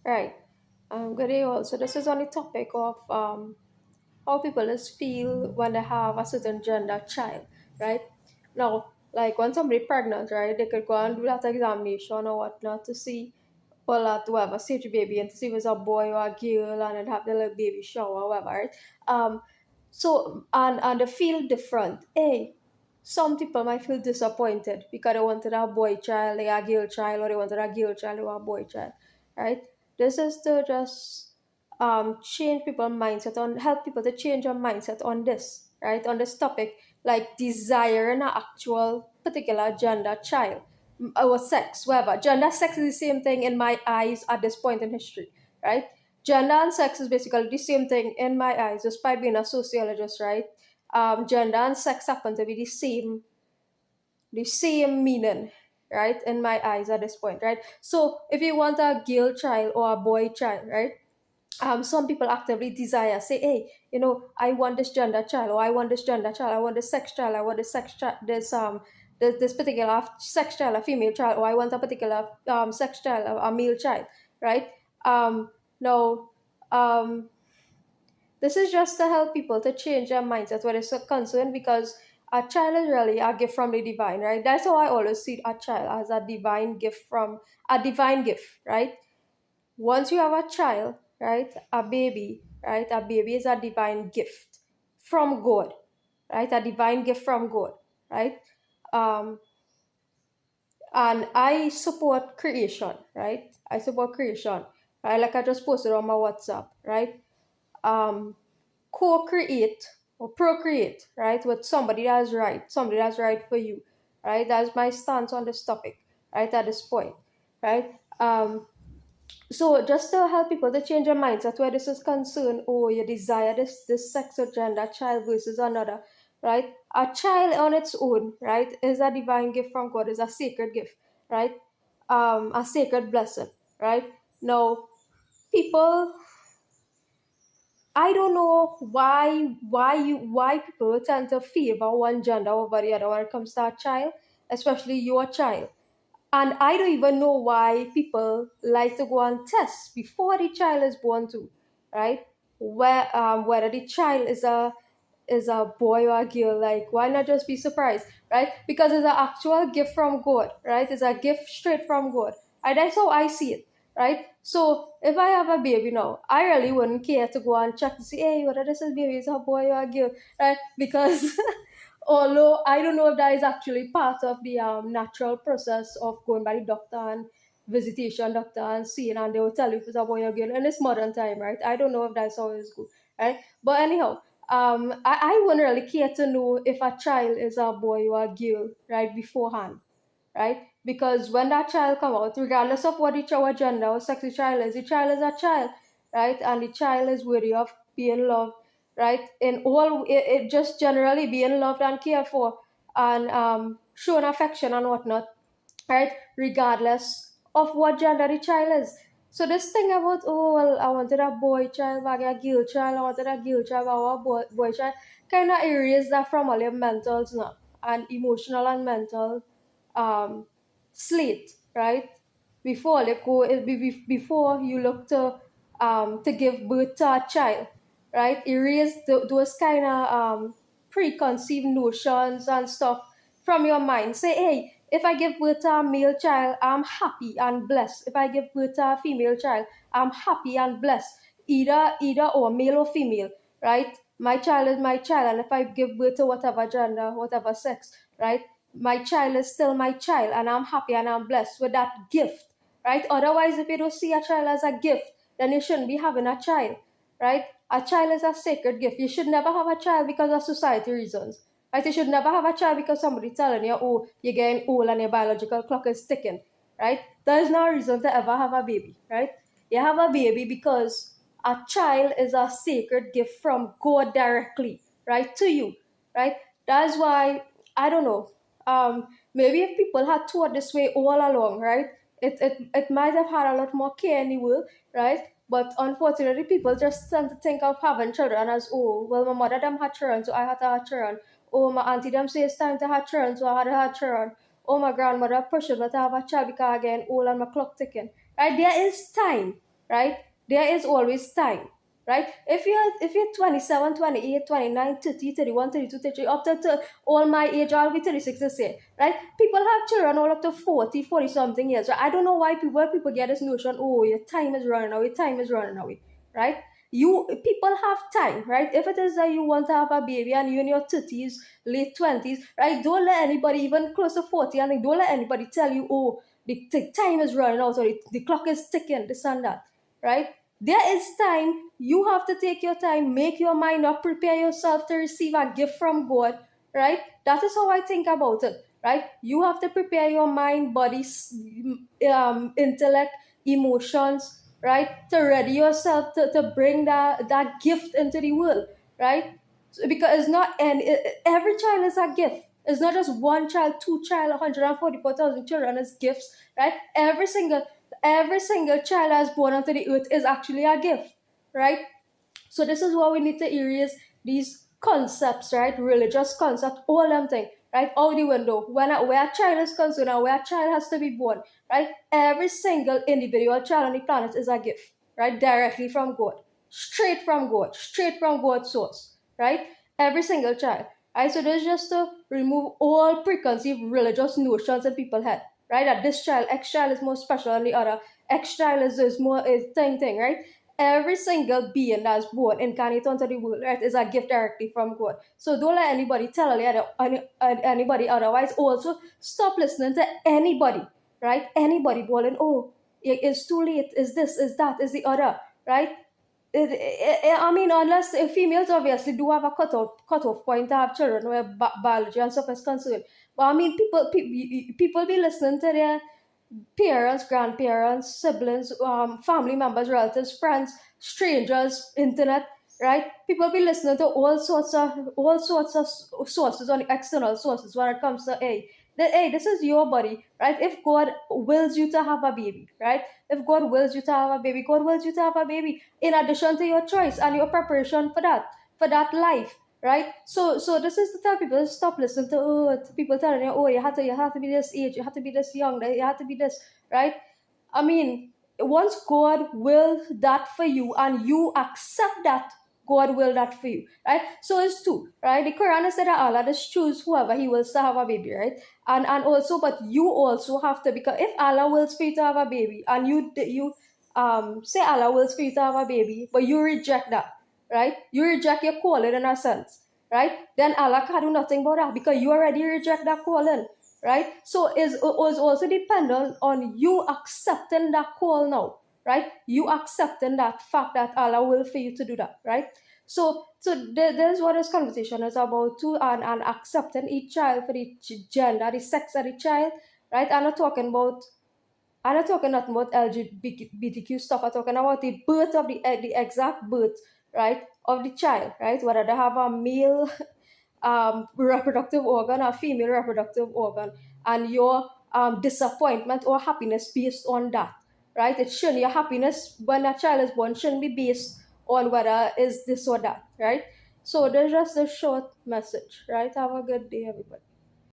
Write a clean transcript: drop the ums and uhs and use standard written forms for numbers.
Right. Good day all. So this is on the topic of how people is feel when they have a certain gender child, right? Now, like when somebody pregnant, right, they could go and do that examination or whatnot to see, pull out whoever, stage the baby and to see if it's a boy or a girl and then have the little baby shower or whatever, right? And they feel different. Hey, some people might feel disappointed because they wanted a boy child, they a girl child, or they wanted a girl child, or a boy child, right? This is to just change people's mindset on help people to change your mindset on this, right? On this topic, like desiring an actual particular gender child or sex, whatever. Gender, sex is the same thing in my eyes at this point in history, right? Gender and sex is basically the same thing in my eyes, despite being a sociologist, right? Gender and sex happen to be the same meaning, right? In my eyes at this point, right? So if you want a girl child or a boy child, right? Some people actively desire, say, hey, I want this gender child, or I want this gender child, I want this sex child, I want this sex child, this particular sex child, a female child, or I want a particular sex child, a male child, right? No, um, this is just to help people to change their mindset where it's concerned because a child is really a gift from the divine, right? That's how I always see a child as a divine gift, right? Once you have a child, right, a baby, right, a baby is a divine gift from God, right, a divine gift from God, right? Um, and I support creation, right? I support creation, right? Like I just posted on my WhatsApp, right? Um, Co-create or procreate, right, with somebody that's right for you, right? That's my stance on this topic, right, at this point, right? So just to help people to change their mindset where this is concerned, oh, you desire this sex or gender, child versus another, right? A child on its own, right, is a divine gift from God, is a sacred gift, right? A sacred blessing, right? Now, people, I don't know why people tend to favor one gender over the other when it comes to a child, especially your child. And I don't even know why people like to go and test before the child is born too, right? Whether the child is a boy or a girl, like why not just be surprised, right? Because it's an actual gift from God, right? It's a gift straight from God. And that's how I see it, right? So if I have a baby now, I really wouldn't care to go and check to see, hey, whether this is baby is a boy or a girl, right? Because although I don't know if that is actually part of the natural process of going by the doctor and visitation doctor and seeing, and they will tell you if it's a boy or girl in this modern time, right? I don't know if that's always good, right? But anyhow, I wouldn't really care to know if a child is a boy or a girl, right, beforehand, right? Because when that child come out, regardless of what gender or sex the child is a child, right? And the child is worthy of being loved, right? In all, it just generally being loved and cared for, and shown affection and whatnot, right? Regardless of what gender the child is. So this thing about, oh well, I wanted a boy child, but I got a girl child, I wanted a girl child, but I want a boy child, kind of erase that from all your mentals now and emotional and mental um slate, right? Before like go before you look to give birth to a child, right? Erase those kind of preconceived notions and stuff from your mind. Say, hey, if I give birth to a male child, I'm happy and blessed. If I give birth to a female child, I'm happy and blessed. Either or, male or female, right? My child is my child, and if I give birth to whatever gender, whatever sex, right? My child is still my child, and I'm happy and I'm blessed with that gift, right? Otherwise, if you don't see a child as a gift, then you shouldn't be having a child, right? A child is a sacred gift. You should never have a child because of society reasons. Right? You should never have a child because somebody telling you, oh, you're getting old and your biological clock is ticking. Right? There is no reason to ever have a baby. Right? You have a baby because a child is a sacred gift from God directly, right, to you. Right? That's why I don't know. Maybe if people had taught this way all along, right? It might have had a lot more care in the world, right? But unfortunately, people just tend to think of having children as, oh, well, my mother them had children, so I had to have children. Oh, my auntie them say it's time to have children, so I had to have children. Oh, my grandmother pushed me to have a child because I'm getting old and my clock ticking. Right? There is time. right? There is always time, right? If you're 27, 28, 29, 30, 31, 32, 33, up to all my age, I'll be 36 this year, right? People have children all up to 40, 40 something years. Right? I don't know why people get this notion, oh, your time is running away, time is running away, right? People have time, right? If it is that you want to have a baby and you're in your 30s, late 20s, right? Don't let anybody, even close to 40, and don't let anybody tell you, oh, the time is running out, or the clock is ticking, this and that, right? There is time. You have to take your time, make your mind up, prepare yourself to receive a gift from God, right? That is how I think about it, right? You have to prepare your mind, body, intellect, emotions, right? To ready yourself to bring that gift into the world, right? So, because it's not, and every child is a gift. It's not just one child, two child, 144,000 children as gifts, right? Every single child that's born onto the earth is actually a gift, right? So this is why we need to erase these concepts, right? Religious concepts, all them things, right? Out the window. Where a child is concerned and where a child has to be born, right? Every single individual child on the planet is a gift, right? Directly from God. Straight from God's source, right? Every single child. Right? So this is just to remove all preconceived religious notions in people's head, right? That this child, X child is more special than the other. X child is more is thing, right? Every single being that's born incarnate onto the world, right, is a gift directly from God. So don't let anybody tell anybody otherwise. Also, stop listening to anybody, right? Anybody bawling, oh, it's too late, is this, is that, is the other, right? I mean, unless females obviously do have a cutoff point to have children where biology and stuff is concerned. But I mean, people be listening to their parents, grandparents, siblings, family members, relatives, friends, strangers, internet, right? People be listening to all sorts of sources on external sources when it comes to hey, this is your body, right? If God wills you to have a baby, right? If God wills you to have a baby, God wills you to have a baby. In addition to your choice and your preparation for that life, right? So this is to tell people to stop listening to people telling you, oh, you have to be this age, you have to be this young, you have to be this, right? I mean, once God will that for you and you accept that, God will that for you, right? So it's two, right? The Quran said that Allah just choose whoever He wills to have a baby, right? And also, but you also have to, because if Allah wills for you to have a baby and you say Allah wills for you to have a baby, but you reject that, right? You reject your calling in a sense, right? Then Allah can do nothing about that because you already reject that calling, right? So is also dependent on you accepting that call now, right? You accepting that fact that Allah will for you to do that, right? There's what this conversation is about too, and accepting each child for the gender, the sex of the child, right? I'm not talking nothing about LGBTQ stuff. I'm talking about the birth of the exact birth, right, of the child, right? Whether they have a male reproductive organ or female reproductive organ, and your disappointment or happiness based on that, right? It shouldn't, your happiness when a child is born shouldn't be based on whether is this or that, right? So there's just a short message, right? Have a good day, everybody.